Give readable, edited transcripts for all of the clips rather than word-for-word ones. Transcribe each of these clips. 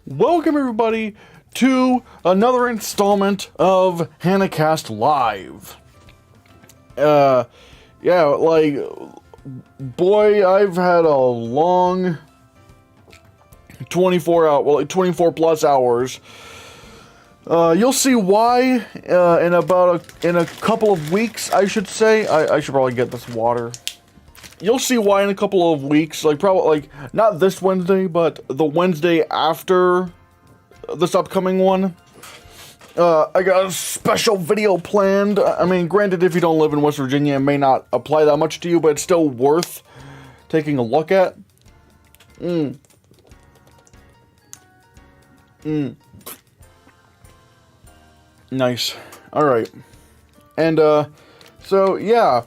Welcome everybody to another installment of Hannahcast Live. Yeah, like, boy, I've had a long 24 plus hours. You'll see why in a couple of weeks, I should say. I should probably get this water. You'll see why in a couple of weeks, probably not this Wednesday, but the Wednesday after this upcoming one. I got a special video planned. I mean, granted, if you don't live in West Virginia, it may not apply that much to you, but it's still worth taking a look at. Nice. Alright. And, so, yeah.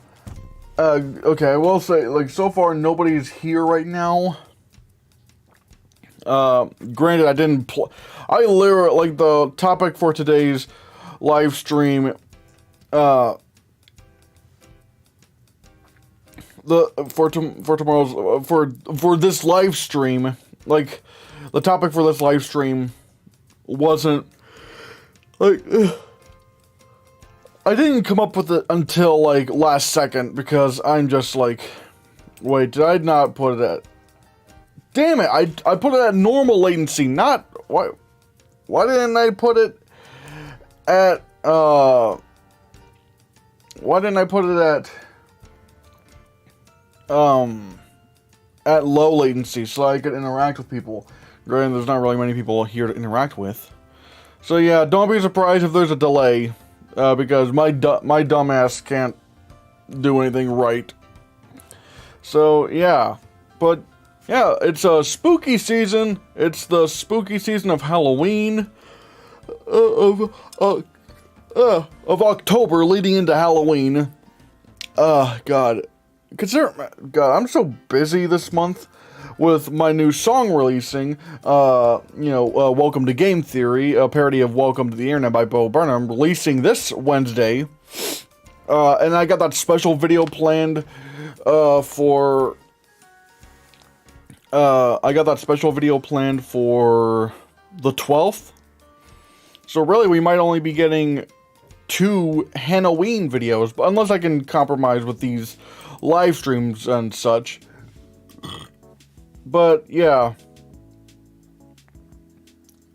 Okay, I will say, so far, nobody's here right now. Granted, I didn't I literally, the topic for today's live stream, for this live stream, the topic for this live stream wasn't, I didn't come up with it until, last second, because I'm just wait, did I not put it at... Damn it, I put it at normal latency, not... Why didn't I put it at, why didn't I put it at low latency, so I could interact with people? Granted, there's not really many people here to interact with. So yeah, don't be surprised if there's a delay. Because my dumbass can't do anything right. So, yeah. But, yeah, it's a spooky season. It's the spooky season of Halloween. Of October leading into Halloween. God, I'm so busy this month with my new song releasing, Welcome to Game Theory, a parody of Welcome to the Internet by Bo Burnham, releasing this Wednesday, and I got that special video planned, for the 12th, so really we might only be getting 2 Halloween videos, but unless I can compromise with these live streams and such. But, yeah.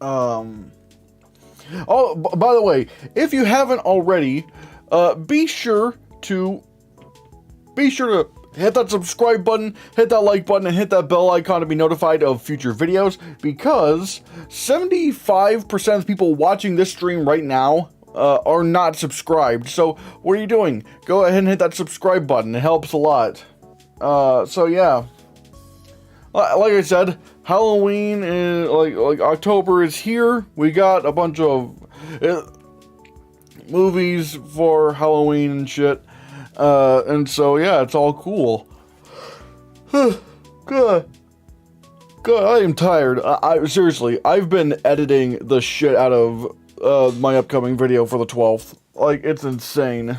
Oh, by the way, if you haven't already, be sure to hit that subscribe button, hit that like button, and hit that bell icon to be notified of future videos, because 75% of people watching this stream right now, are not subscribed. So, what are you doing? Go ahead and hit that subscribe button. It helps a lot. So, yeah. Like I said, Halloween is, October is here. We got a bunch of movies for Halloween and shit. And so, yeah, it's all cool. God, I am tired. Seriously, I've been editing the shit out of my upcoming video for the 12th. It's insane.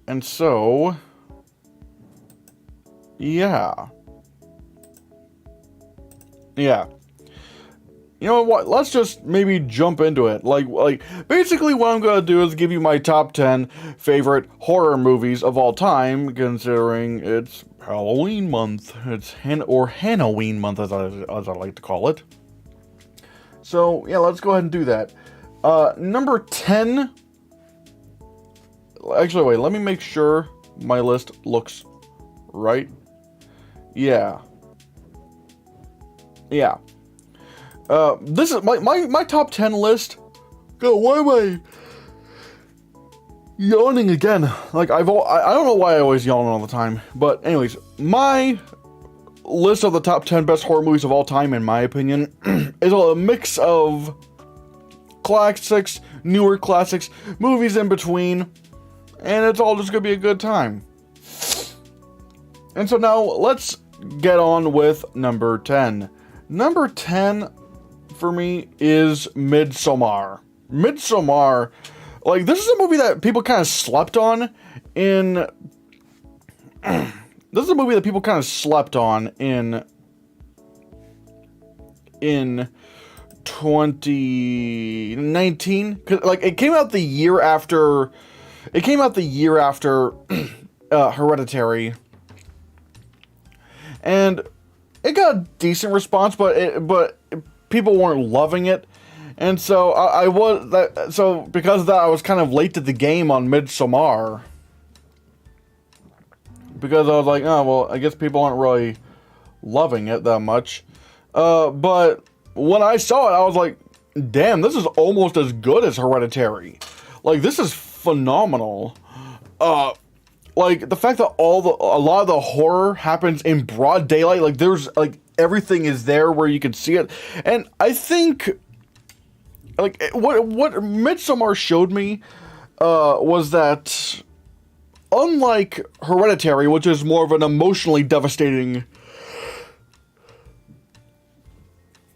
And so, yeah. You know what? Let's just maybe jump into it. Basically what I'm gonna do is give you my top 10 favorite horror movies of all time, considering it's Halloween month. It's Hannoween month, as I like to call it. So, yeah, let's go ahead and do that. Number 10... Actually, wait, let me make sure my list looks right. Yeah. This is my top 10 list. God, why am I yawning again? I don't know why I always yawn all the time. But anyways, my list of the top 10 best horror movies of all time, in my opinion, is a mix of classics, newer classics, movies in between, and it's all just gonna be a good time. And so now, let's get on with number 10. Number 10, for me, is Midsommar. Midsommar, this is a movie that people kind of slept on in this is a movie that people kind of slept on in 2019, 'cause, like, it came out the year after Hereditary, and it got a decent response, but people weren't loving it, and so because of that, I was kind of late to the game on Midsommar, because I was like, oh well, I guess people aren't really loving it that much, but when I saw it, I was like, damn, this is almost as good as Hereditary. Like, this is phenomenal. Like, the fact that a lot of the horror happens in broad daylight, like, there's, like, everything is there where you can see it. And I think, like, what Midsommar showed me, was that, unlike Hereditary, which is more of an emotionally devastating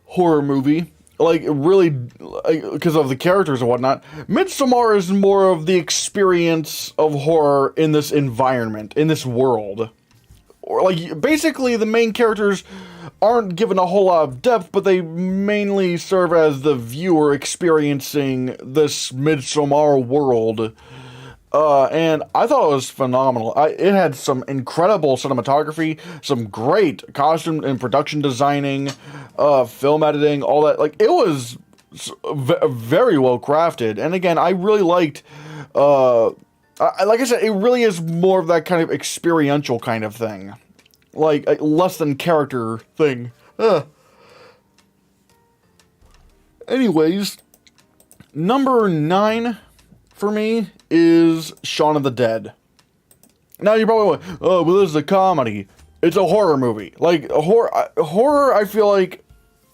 horror movie, like, really, because of the characters and whatnot, Midsommar is more of the experience of horror in this environment, in this world. Or, like, basically, the main characters aren't given a whole lot of depth, but they mainly serve as the viewer experiencing this Midsommar world. And I thought it was phenomenal. It had some incredible cinematography, some great costume and production designing, film editing, all that. Like, it was very well crafted. And again, I really liked, like I said, it really is more of that kind of experiential kind of thing. Like, less than character thing. Anyways, number 9 for me is Shaun of the Dead. Now you're probably like, oh, well, this is a comedy. It's a horror movie. Like, horror, I feel like,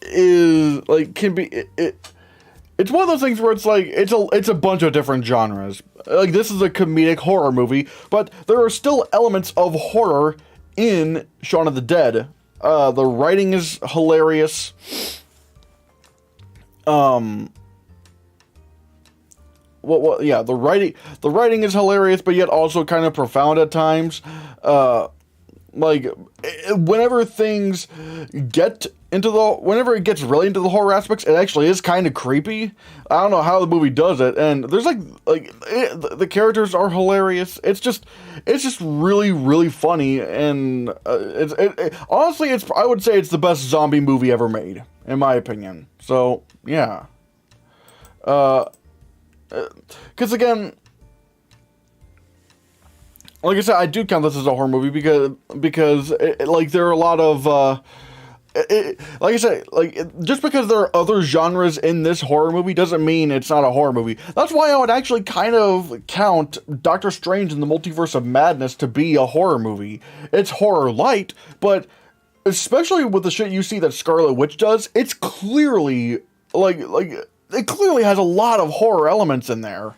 is, like, can be, it's one of those things where it's like, it's a bunch of different genres. Like, this is a comedic horror movie, but there are still elements of horror in Shaun of the Dead. The writing is hilarious. Yeah, the writing is hilarious, but yet also kind of profound at times. Like, whenever things whenever it gets really into the horror aspects, it actually is kind of creepy. I don't know how the movie does it, and there's the characters are hilarious. It's just really, really funny, and honestly, I would say it's the best zombie movie ever made, in my opinion. So, yeah. Because again, like I said, I do count this as a horror movie because like, there are a lot of, like I said, like, just because there are other genres in this horror movie doesn't mean it's not a horror movie. That's why I would actually kind of count Doctor Strange in the Multiverse of Madness to be a horror movie. It's horror light, but especially with the shit you see that Scarlet Witch does, it's clearly, it clearly has a lot of horror elements in there.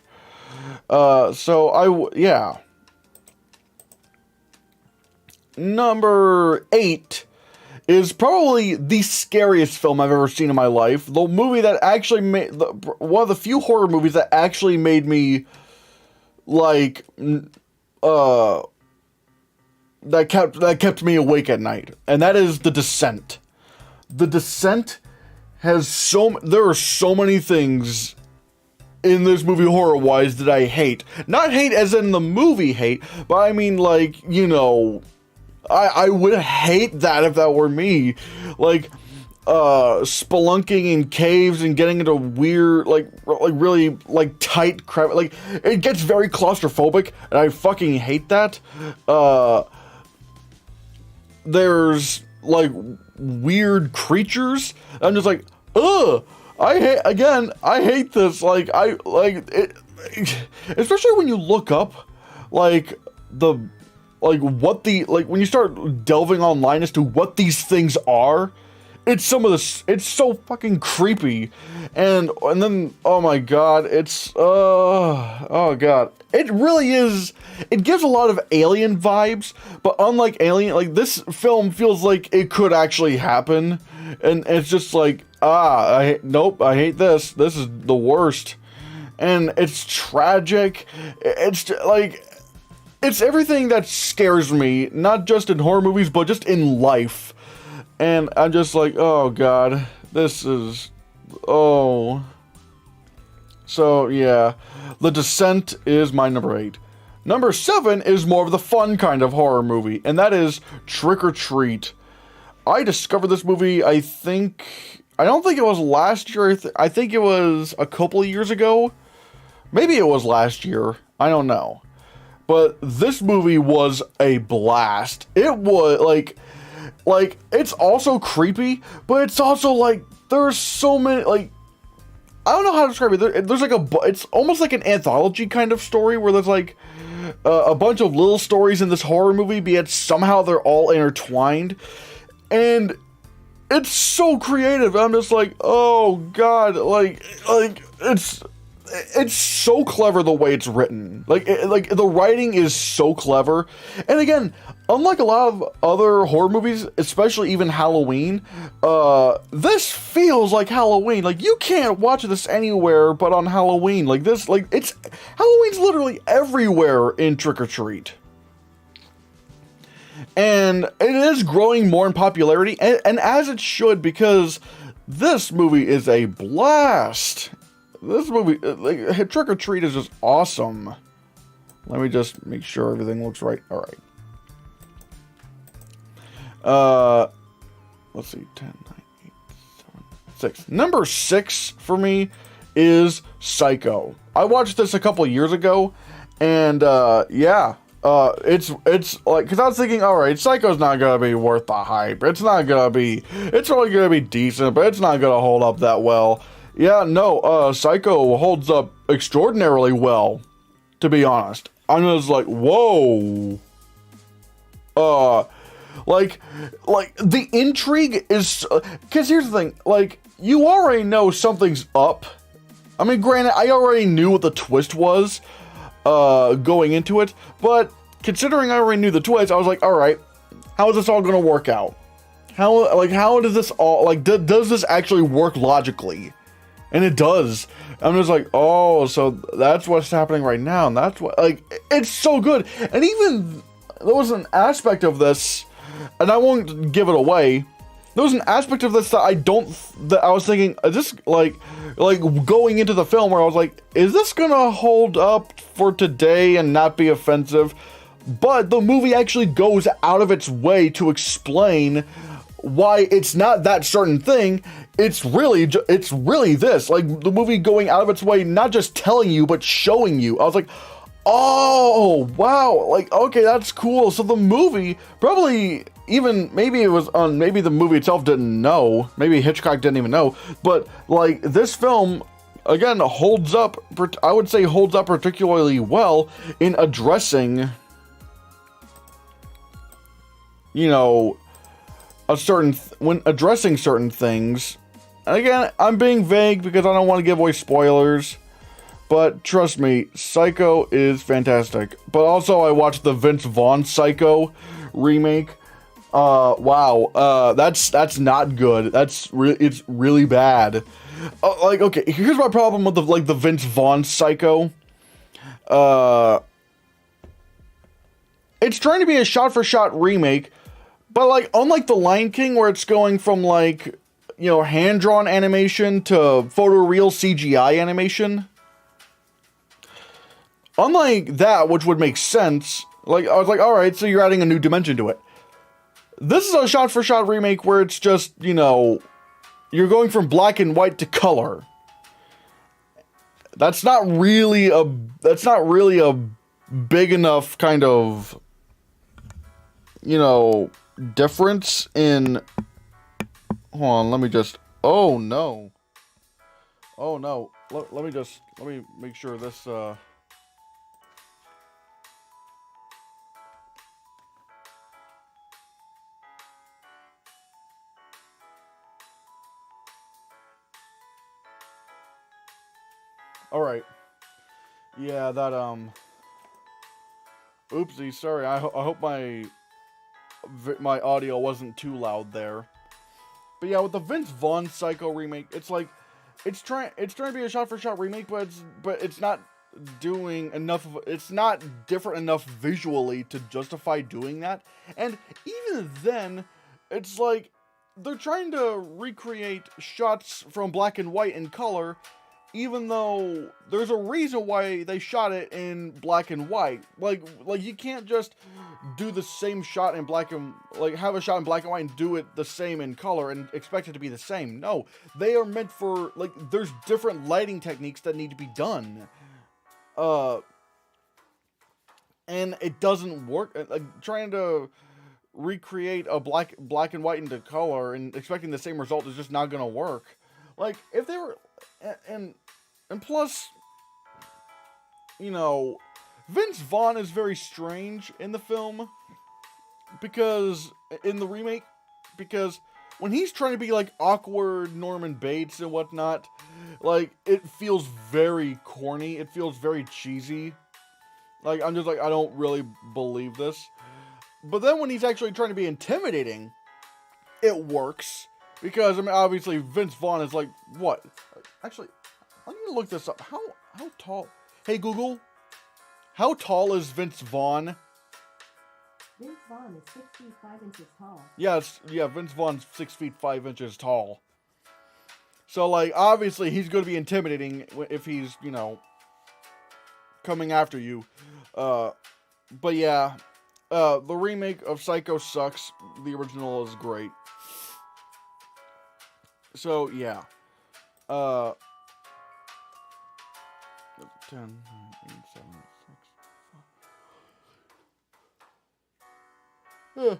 Yeah. Number 8 is probably the scariest film I've ever seen in my life. The movie that actually made, one of the few horror movies that actually made me, like, that kept me awake at night. And that is The Descent. The Descent has there are so many things in this movie horror-wise that I hate. Not hate as in the movie hate, but I mean, like, you know, I would hate that if that were me. Like, spelunking in caves and getting into weird, like really, like, tight crap. Like, it gets very claustrophobic, and I fucking hate that. There's, like, weird creatures. I'm just like, ugh! I hate this. Like, especially when you look up, like, when you start delving online as to what these things are, it's so fucking creepy. And then, oh my god, oh god. It really is, it gives a lot of Alien vibes, but unlike Alien, like, this film feels like it could actually happen. And it's just like, nope, I hate this. This is the worst. And it's tragic. It's like, it's everything that scares me, not just in horror movies, but just in life. And I'm just like, oh god, this is, oh. So yeah, The Descent is my number 8. Number 7 is more of the fun kind of horror movie, and that is Trick or Treat. I discovered this movie, I don't think it was last year, I think it was a couple of years ago. Maybe it was last year, I don't know. But this movie was a blast. It was, like, it's also creepy, but it's also, like, there's so many, like, I don't know how to describe it. There's like it's almost like an anthology kind of story where there's like a bunch of little stories in this horror movie, yet somehow they're all intertwined. And it's so creative. I'm just like, oh god, like it's so clever the way it's written. Like the writing is so clever. And again, unlike a lot of other horror movies, especially even Halloween, this feels like Halloween. Like, you can't watch this anywhere but on Halloween. Like this, like Halloween's literally everywhere in Trick or Treat. And it is growing more in popularity, and as it should, because this movie is a blast. This movie, like, Trick or Treat is just awesome. Let me just make sure everything looks right. All right. Let's see. 10, 9, 8, 7, 6. Number 6 for me is Psycho. I watched this a couple years ago, and yeah. It's like, cause I was thinking, alright, Psycho's not gonna be worth the hype. It's only gonna be decent, but it's not gonna hold up that well. Yeah, no, Psycho holds up extraordinarily well, to be honest. I'm just like, whoa. Like, the intrigue is, cause here's the thing, like, you already know something's up. I mean, granted, I already knew what the twist was, going into it, but considering I already knew the twist, I was like, alright, how is this all gonna work out? How does this all, like, does this actually work logically? And it does. I'm just like, oh, so that's what's happening right now, and that's what, like, it's so good. And even, there was an aspect of this, and I won't give it away, there was an aspect of this that I was thinking, is this, like going into the film where I was like, is this gonna hold up for today and not be offensive? But the movie actually goes out of its way to explain why it's not that certain thing. It's really this. Like, the movie going out of its way, not just telling you, but showing you. I was like, oh, wow. Like, okay, that's cool. So the movie, probably even, maybe the movie itself didn't know. Maybe Hitchcock didn't even know. But, like, this film, again, holds up, I would say holds up particularly well in addressing, you know, when addressing certain things. And again, I'm being vague because I don't want to give away spoilers. But trust me, Psycho is fantastic. But also, I watched the Vince Vaughn Psycho remake. Wow, that's not good. It's really bad. Like, okay, here's my problem with the Vince Vaughn Psycho. It's trying to be a shot-for-shot remake, but, like, unlike The Lion King, where it's going from, like, you know, hand-drawn animation to photoreal CGI animation, unlike that, which would make sense, like, I was like, alright, so you're adding a new dimension to it. This is a shot-for-shot remake where it's just, you know, you're going from black and white to color. That's not really a big enough kind of, you know, difference in, hold on, let me just, oh no, let me make sure this, alright, yeah, that, oopsie, sorry, I hope my audio wasn't too loud there. But yeah, with the Vince Vaughn Psycho remake, it's like, it's trying to be a shot-for-shot remake, but it's not doing enough of, it's not different enough visually to justify doing that. And even then, it's like they're trying to recreate shots from black and white in color, even though there's a reason why they shot it in black and white. Like you can't just do the same shot in black and, like, have a shot in black and white and do it the same in color and expect it to be the same. No, they are meant for, like, there's different lighting techniques that need to be done. And it doesn't work. Like, trying to recreate a black and white into color and expecting the same result is just not gonna work. Like, if they were, and plus, you know, Vince Vaughn is very strange in the film, because, in the remake, because when he's trying to be, like, awkward Norman Bates and whatnot, like, it feels very corny, it feels very cheesy. Like, I'm just like, I don't really believe this. But then when he's actually trying to be intimidating, it works. Because, I mean, obviously, Vince Vaughn is like, what? Actually, I need to look this up. How tall? Hey, Google, how tall is Vince Vaughn? Vince Vaughn is 6 feet 5 inches tall. Yeah, Vince Vaughn's 6 feet 5 inches tall. So, like, obviously, he's going to be intimidating if he's, you know, coming after you. But yeah, the remake of Psycho sucks. The original is great. So, yeah. 10, 9, 8, 7, 6, 5.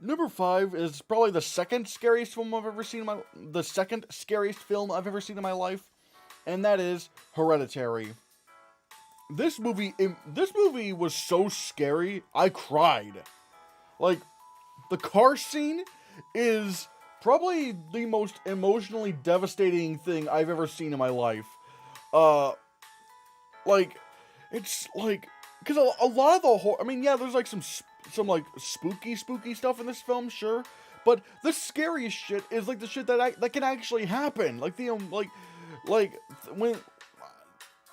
Number 5 is probably the second scariest film I've ever seen in my life, and that is Hereditary. This movie was so scary, I cried. Like, the car scene is probably the most emotionally devastating thing I've ever seen in my life. Like, it's like, because a lot of the horror, I mean, yeah, there's like some like spooky stuff in this film, sure, but the scariest shit is like the shit that can actually happen. Like the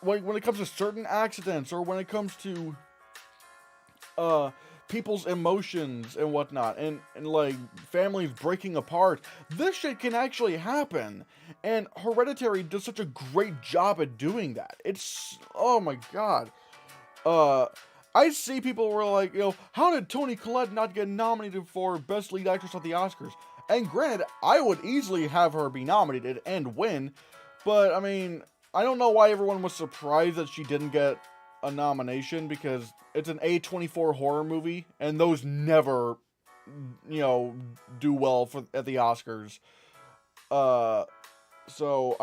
when it comes to certain accidents, or when it comes to people's emotions and whatnot, and like families breaking apart, this shit can actually happen. And Hereditary does such a great job at doing that. It's, oh my god. I see people were like, you know, how did Toni Collette not get nominated for Best Lead Actress at the Oscars? And granted, I would easily have her be nominated and win, but I mean, I don't know why everyone was surprised that she didn't get a nomination, because it's an A24 horror movie, and those never, you know, do well at the Oscars. So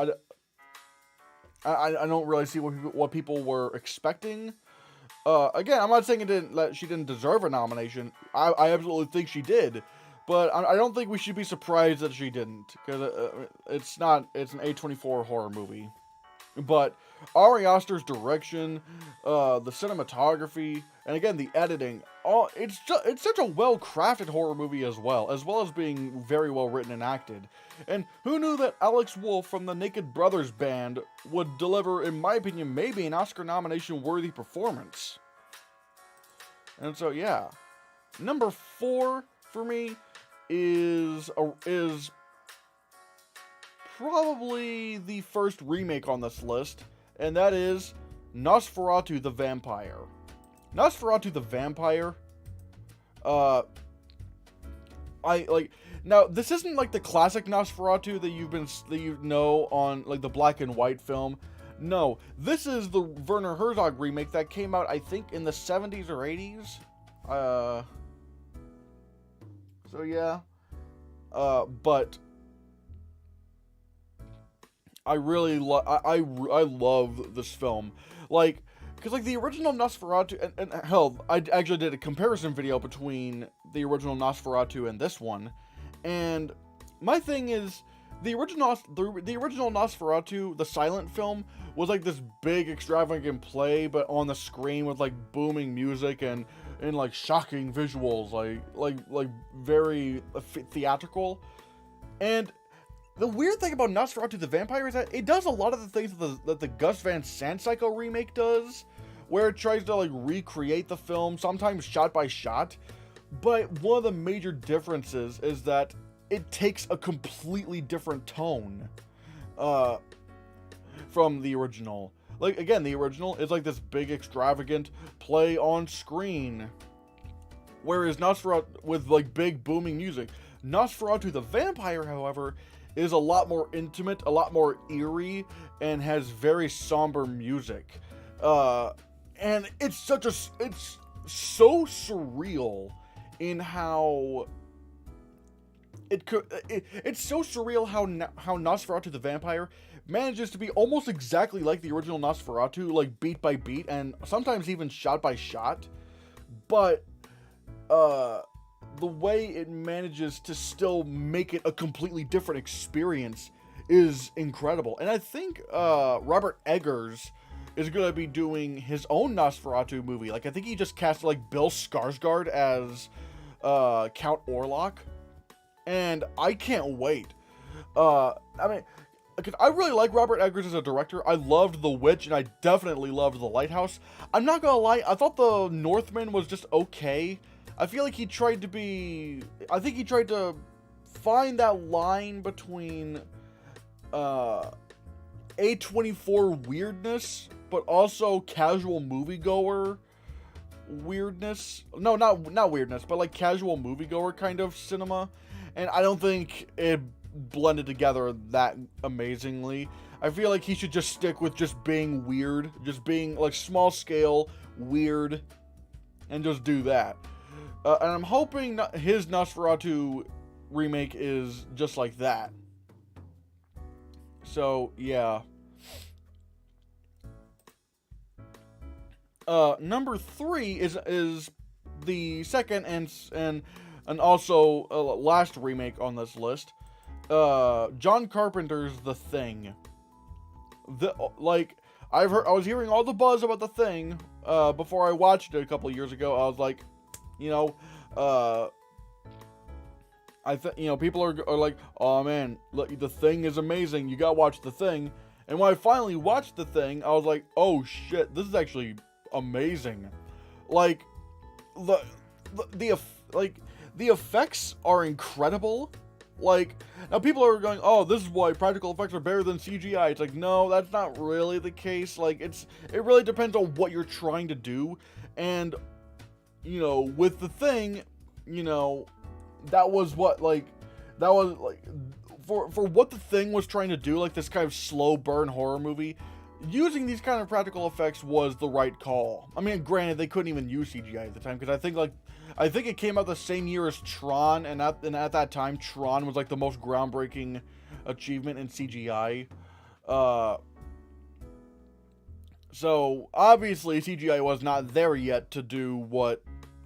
I don't really see what people were expecting. Again, I'm not saying she didn't deserve a nomination. I absolutely think she did, but I don't think we should be surprised that she didn't, because it's an A24 horror movie. But Ari Aster's direction, the cinematography, and again the editing, it's such a well-crafted horror movie as well as being very well written and acted. And who knew that Alex Wolff from the Naked Brothers Band would deliver, in my opinion, maybe an Oscar nomination worthy performance. And so yeah, number 4 for me is probably the first remake on this list, and that is Nosferatu the Vampire. Nosferatu the Vampire, now this isn't like the classic Nosferatu that you know on like the black and white film. No, this is the Werner Herzog remake that came out, I think, in the 70s or 80s. So yeah, but I really I love this film, like, because like the original Nosferatu, and hell, I actually did a comparison video between the original Nosferatu and this one, and my thing is, the original Nosferatu, the silent film, was like this big extravagant play, but on the screen with like booming music and like shocking visuals, like very theatrical, and the weird thing about Nosferatu the Vampire is that it does a lot of the things that the Gus Van Sant Psycho remake does, where it tries to like recreate the film, sometimes shot by shot. But one of the major differences is that it takes a completely different tone from the original. Like, again, the original is like this big, extravagant play on screen. Whereas Nosferatu, with like big, booming music. Nosferatu the Vampire, however, is a lot more intimate, a lot more eerie, and has very somber music. And it's so surreal in how it's so surreal how Nosferatu the Vampire manages to be almost exactly like the original Nosferatu, like beat by beat, and sometimes even shot by shot. But the way it manages to still make it a completely different experience is incredible. And I think Robert Eggers is going to be doing his own Nosferatu movie. Like, I think he just cast like Bill Skarsgård as Count Orlok, and I can't wait. I mean, because I really like Robert Eggers as a director. I loved The Witch, and I definitely loved The Lighthouse. I'm not gonna lie, I thought The Northman was just okay. I feel like he tried to be... I think he tried to find that line between A24 weirdness, but also casual moviegoer weirdness. No, not weirdness, but like casual moviegoer kind of cinema. And I don't think it blended together that amazingly. I feel like he should just stick with just being weird, just being like small scale weird, and just do that. And I'm hoping his Nosferatu remake is just like that. So yeah. Number 3 is the second and also last remake on this list. John Carpenter's The Thing. I was hearing all the buzz about The Thing before I watched it a couple years ago. I was like, people are like, oh man, look, The Thing is amazing. You gotta watch The Thing. And when I finally watched The Thing, I was like, oh shit, this is actually amazing. Like, the effects are incredible. Like, now people are going, oh, this is why practical effects are better than CGI. It's like, no, that's not really the case. Like, it really depends on what you're trying to do. And, with The Thing, that was what, for what The Thing was trying to do, like this kind of slow burn horror movie, using these kind of practical effects was the right call. I mean, granted, they couldn't even use CGI at the time, because I think it came out the same year as Tron, and at that time, Tron was like the most groundbreaking achievement in CGI. So obviously CGI was not there yet to do what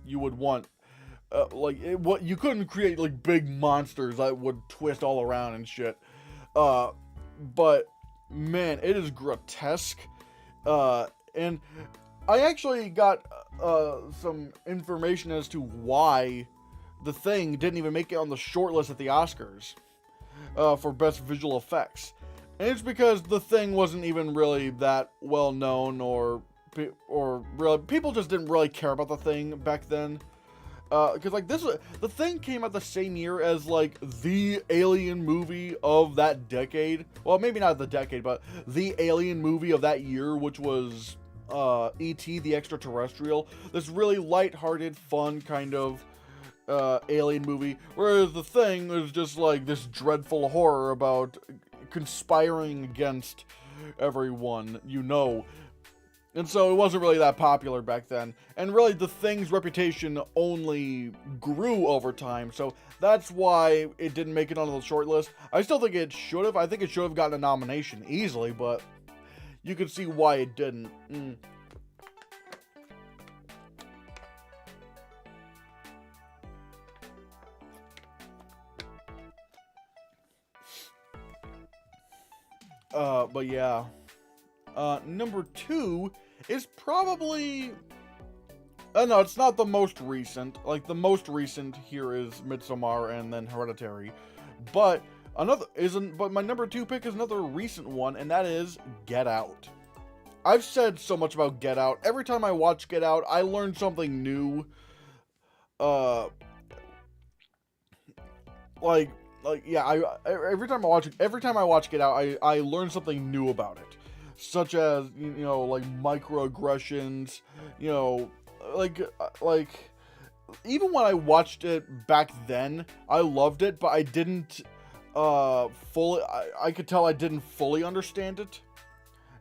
you would want. What you couldn't create like big monsters that would twist all around and shit. But man, it is grotesque. And I actually got some information as to why The Thing didn't even make it on the shortlist at the Oscars for Best Visual Effects. And it's because The Thing wasn't even really that well known, or really, people just didn't really care about The Thing back then. Because The Thing came out the same year as like the alien movie of that decade. Well, maybe not the decade, but the alien movie of that year, which was E.T. the Extraterrestrial. This really lighthearted, fun kind of alien movie. Whereas The Thing is just like this dreadful horror about conspiring against everyone, And so it wasn't really that popular back then. And really, The Thing's reputation only grew over time. So that's why it didn't make it onto the short list. I still think it should have. I think it should have gotten a nomination easily, but you can see why it didn't. But yeah. Number 2 is probably... no, it's not the most recent. Like, the most recent here is Midsommar and then Hereditary. But But my number 2 pick is another recent one, and that is Get Out. I've said so much about Get Out. Every time I watch Get Out, I learn something new. Yeah, every time I watch Get Out, I learn something new about it, such as like microaggressions, like even when I watched it back then, I loved it, but I didn't fully. I could tell I didn't fully understand it.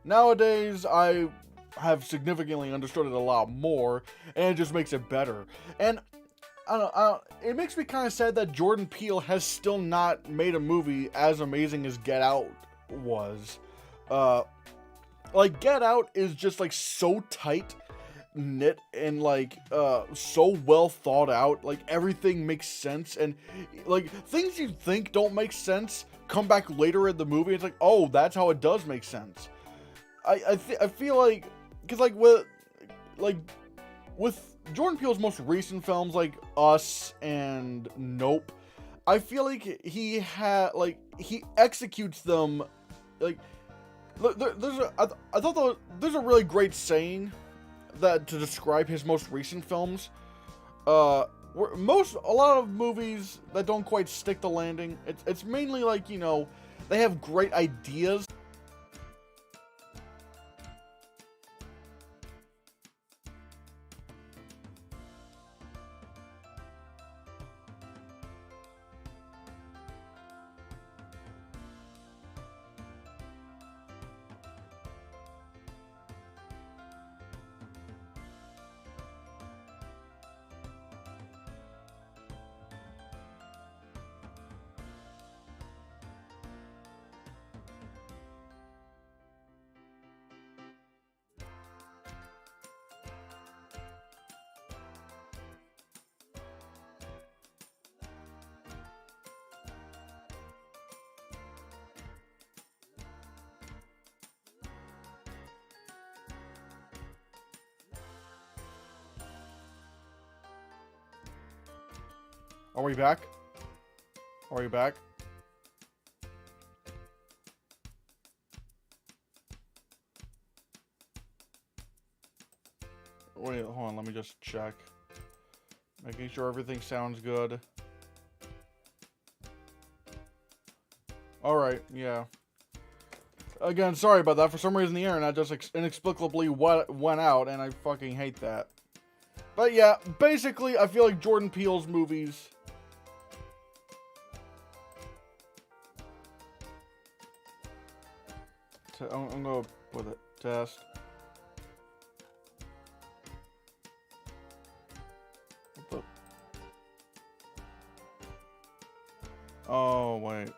Nowadays, I have significantly understood it a lot more, and it just makes it better. And I don't know, it makes me kind of sad that Jordan Peele has still not made a movie as amazing as Get Out was. Like, Get Out is just, like, so tight knit and, like, so well thought out. Like, everything makes sense, and, like, things you think don't make sense come back later in the movie. It's like, oh, that's how it does make sense. I feel like, because, like, with Jordan Peele's most recent films, like Us and Nope, I feel like he executes them, like, I thought there's a really great saying that to describe his most recent films. A lot of movies that don't quite stick the landing, it's mainly like, they have great ideas. Are we back? Are we back? Wait, hold on, let me just check. Making sure everything sounds good. Alright, yeah. Again, sorry about that. For some reason, the internet just inexplicably went out, and I fucking hate that. But yeah, basically, I feel like Jordan Peele's movies... I'm gonna put it. Test. What the? Oh, wait.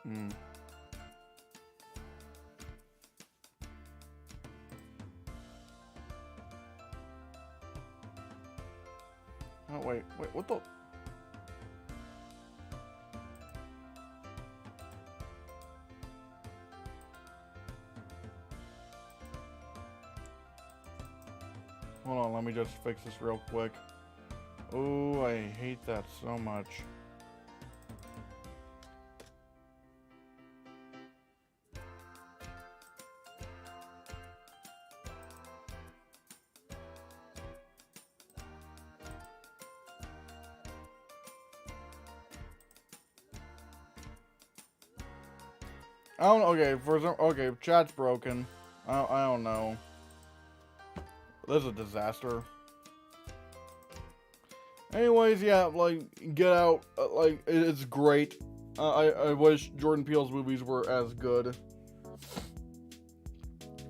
Oh, wait, what the? Hold on, let me just fix this real quick. Oh, I hate that so much. I don't. Okay, chat's broken. I don't know. This is a disaster. Anyways, yeah, like, Get Out, like, it's great. I wish Jordan Peele's movies were as good.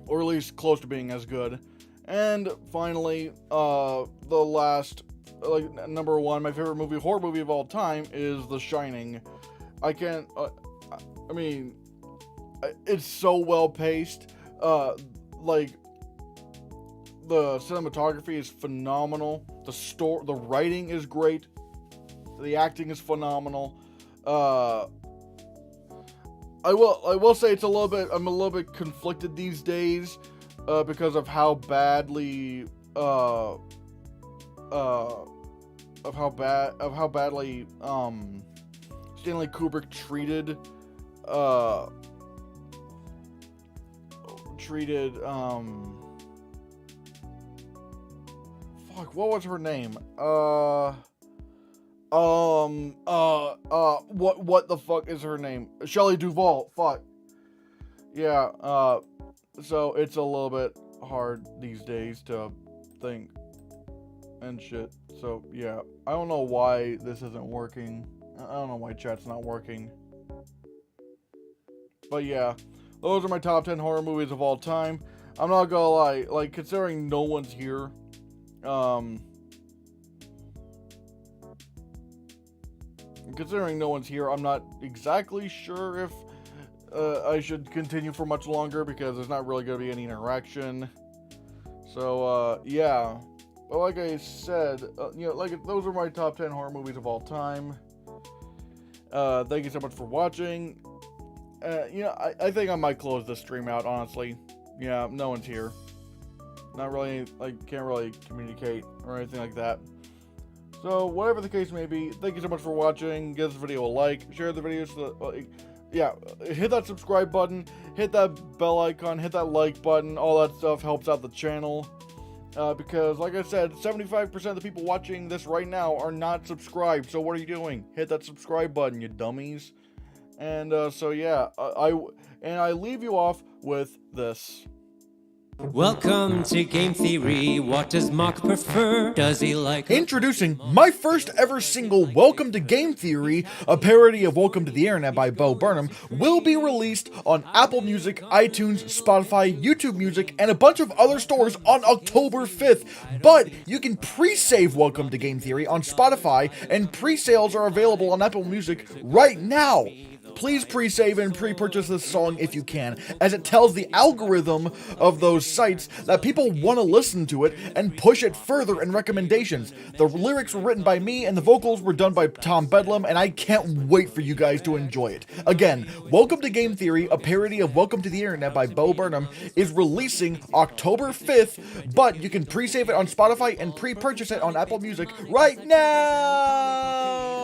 Or at least close to being as good. And finally, the last, like, number 1, my favorite horror movie of all time is The Shining. I can't, I mean, it's so well paced. Like, the cinematography is phenomenal. The writing is great. The acting is phenomenal. I will say I'm a little bit conflicted these days, because of how badly Stanley Kubrick treated treated, fuck, what was her name? What the fuck is her name? Shelley Duvall, fuck. Yeah, so it's a little bit hard these days to think and shit. So, yeah, I don't know why this isn't working. I don't know why chat's not working. But yeah, those are my top 10 horror movies of all time. I'm not gonna lie, like, considering no one's here, I'm not exactly sure if I should continue for much longer because there's not really gonna be any interaction. So, yeah. But like I said, those are my top 10 horror movies of all time. Thank you so much for watching. I think I might close this stream out, honestly. Yeah, no one's here. Not really, can't really communicate or anything like that. So, whatever the case may be, thank you so much for watching. Give this video a like, share the video so that, hit that subscribe button, hit that bell icon, hit that like button, all that stuff helps out the channel. Because, like I said, 75% of the people watching this right now are not subscribed, so what are you doing? Hit that subscribe button, you dummies. And, so yeah, I leave you off with this. Welcome to Game Theory. What does Mark prefer? Does he like... Introducing my first ever single, Welcome to Game Theory, a parody of Welcome to the Internet by Bo Burnham, will be released on Apple Music, iTunes, Spotify, YouTube Music, and a bunch of other stores on October 5th. But you can pre-save Welcome to Game Theory on Spotify, and pre-sales are available on Apple Music right now. Please pre-save and pre-purchase this song if you can, as it tells the algorithm of those sites that people want to listen to it and push it further in recommendations. The lyrics were written by me and the vocals were done by Tom Bedlam, and I can't wait for you guys to enjoy it. Again, Welcome to Game Theory, a parody of Welcome to the Internet by Bo Burnham, is releasing October 5th, but you can pre-save it on Spotify and pre-purchase it on Apple Music right now!